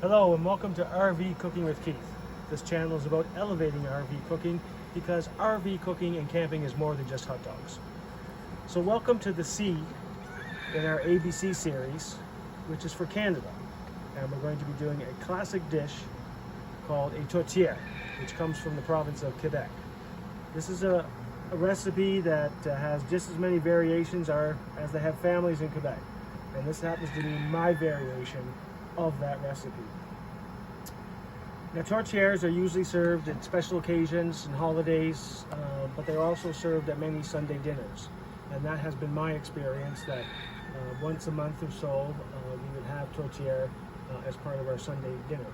Hello and welcome to RV Cooking with Keith. This channel is about elevating RV cooking because RV cooking and camping is more than just hot dogs. So welcome to the C in our ABC series, which is for Canada. And we're going to be doing a classic dish called a tortierre, which comes from the province of Quebec. This is a recipe that has just as many variations as they have families in Quebec. And this happens to be my variation of that recipe. Now, tortierres are usually served at special occasions and holidays, but they're also served at many Sunday dinners. And that has been my experience, that once a month or so, we would have tortierre as part of our Sunday dinner.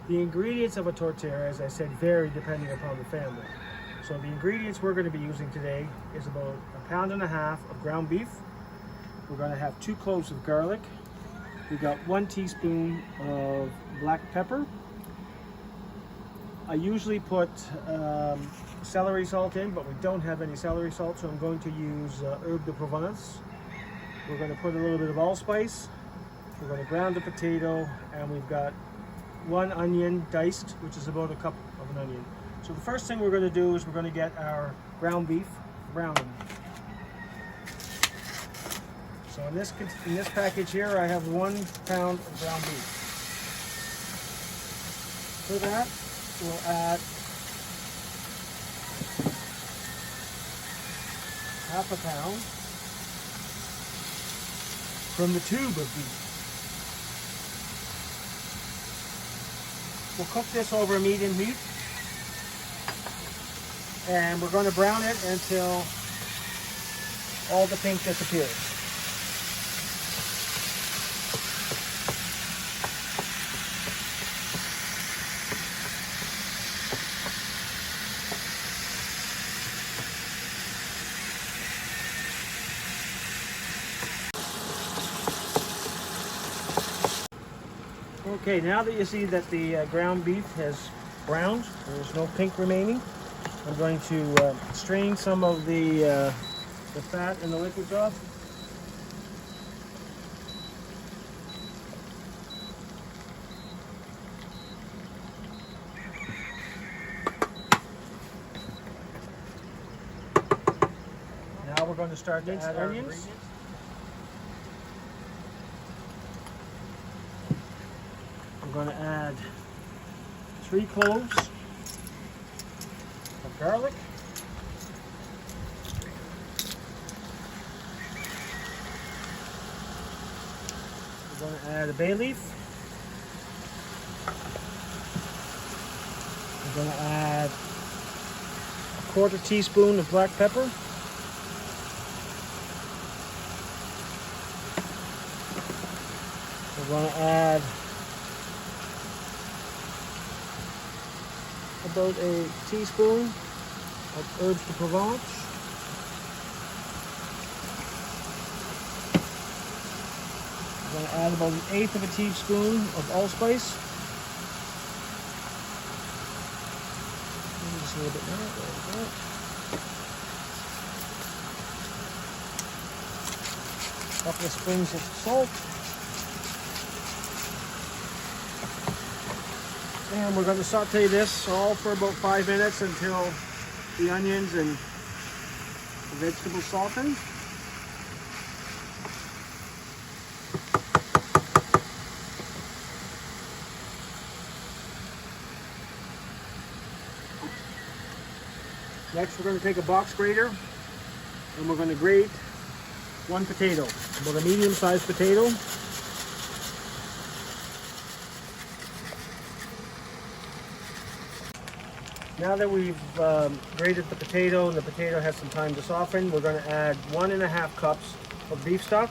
The ingredients of a tortierre, as I said, vary depending upon the family. So the ingredients we're going to be using today is about 1.5 pounds of ground beef. We're going to have 2 cloves of garlic. We've got 1 teaspoon of black pepper. I usually put celery salt in, but we don't have any celery salt, so I'm going to use herbe de Provence. We're going to put a little bit of allspice. We're going to ground the potato, and we've got 1 onion diced, which is about 1 cup of an onion. So the first thing we're going to do is we're going to get our ground beef browning. So in this package here, I have 1 pound of ground beef. For that, we'll add 1/2 pound from the tube of beef. We'll cook this over medium heat, and we're going to brown it until all the pink disappears. Okay, now that you see that the ground beef has browned, there's no pink remaining, I'm going to strain some of the fat and the liquids off. Now we're going to start to add our onions. We're going to add 3 cloves of garlic. We're going to add a bay leaf. We're going to add 1/4 teaspoon of black pepper. We're going to add about a teaspoon of herbes de Provence. I'm going to add about 1/8 of a teaspoon of allspice. Just a little bit more. There we go. A couple of spoons of salt. And we're going to saute this all for about 5 minutes until the onions and the vegetables soften. Next, we're going to take a box grater and we're going to grate 1 potato, about a medium-sized potato. Now that we've grated the potato and the potato has some time to soften, we're going to add 1.5 cups of beef stock.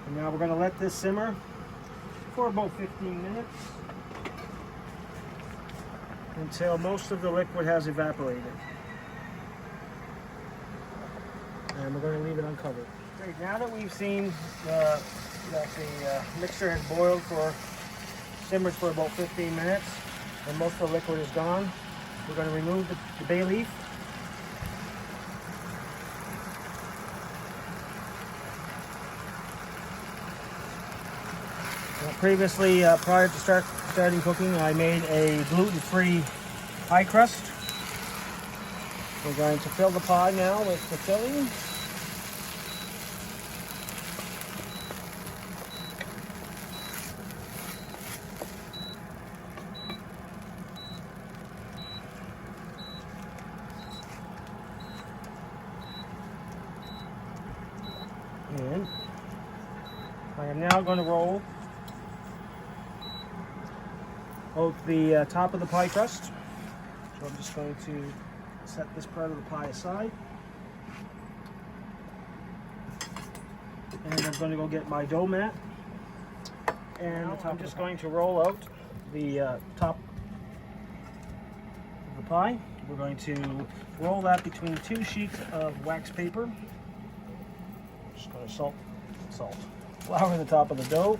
And now we're going to let this simmer for about 15 minutes. Until most of the liquid has evaporated. And we're going to leave it uncovered. Great, now that we've seen that the mixture has boiled for simmered for about 15 minutes, and most of the liquid is gone. We're going to remove the bay leaf. Previously, prior to starting cooking, I made a gluten-free pie crust. We're going to fill the pie now with the filling. And I am now going to roll out the top of the pie crust. So I'm just going to set this part of the pie aside. And I'm going to go get my dough mat. And I'm just going to roll out the top of the pie. We're going to roll that between 2 sheets of wax paper. Just going to flour the top of the dough.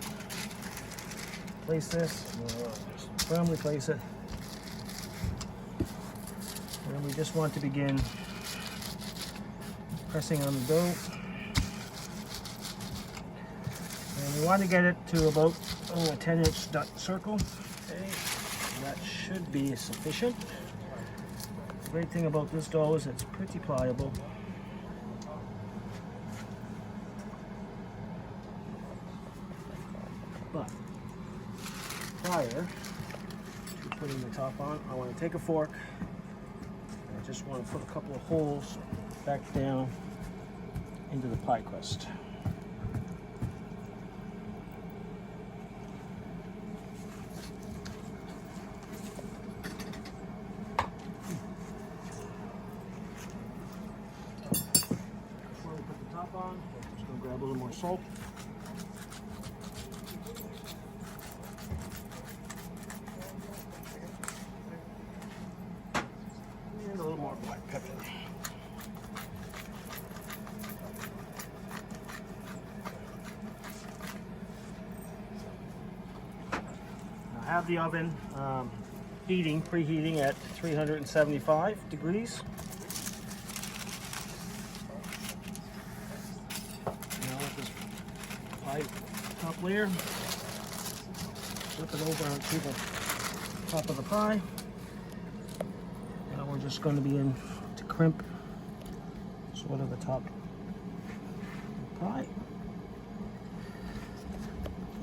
Place this, firmly place it. And we just want to begin pressing on the dough. And we want to get it to about a 10-inch circle. Okay, that should be sufficient. The great thing about this dough is it's pretty pliable. But prior to putting the top on, I want to take a fork and I just want to put a couple of holes back down into the pie crust. Before we put the top on, I'm just going to grab a little more salt. And a little more black pepper. I have the oven preheating at 375 degrees. Now with this pie top layer, flip it over onto the top of the pie. Now we're just going to begin to crimp sort of the top of the pie.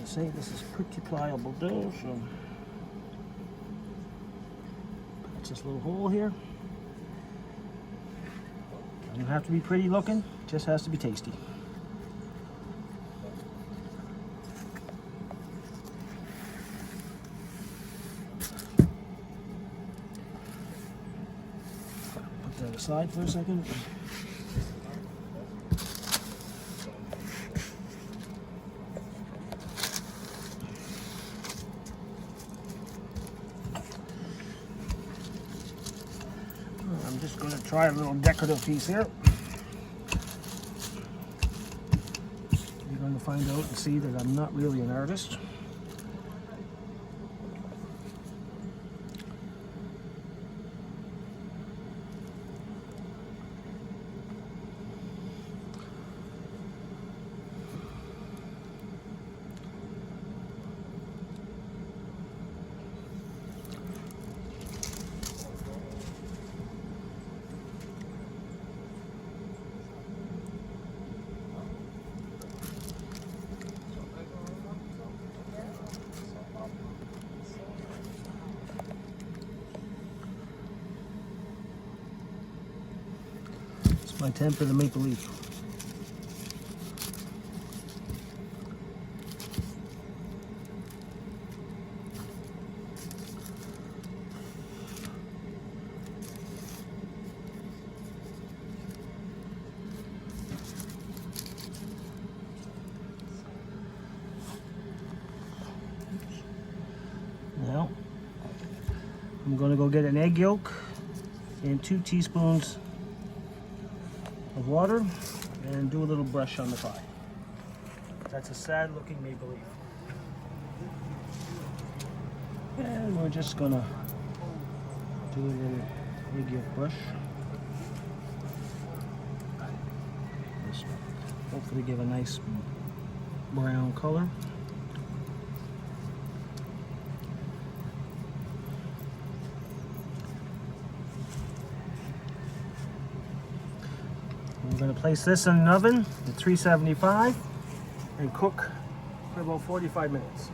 I say this is pretty pliable dough, so it's this little hole here. Doesn't have to be pretty looking, just has to be tasty. Put that aside for a second. I'm just going to try a little decorative piece here. You're going to find out and see that I'm not really an artist. My attempt for the maple leaf. Now, I'm going to go get an egg yolk and 2 teaspoons of water and do a little brush on the pie. That's a sad looking maple leaf. And we're just gonna do a little regular brush. Just hopefully give a nice brown color. We're going to place this in an oven at 375 and cook for about 45 minutes.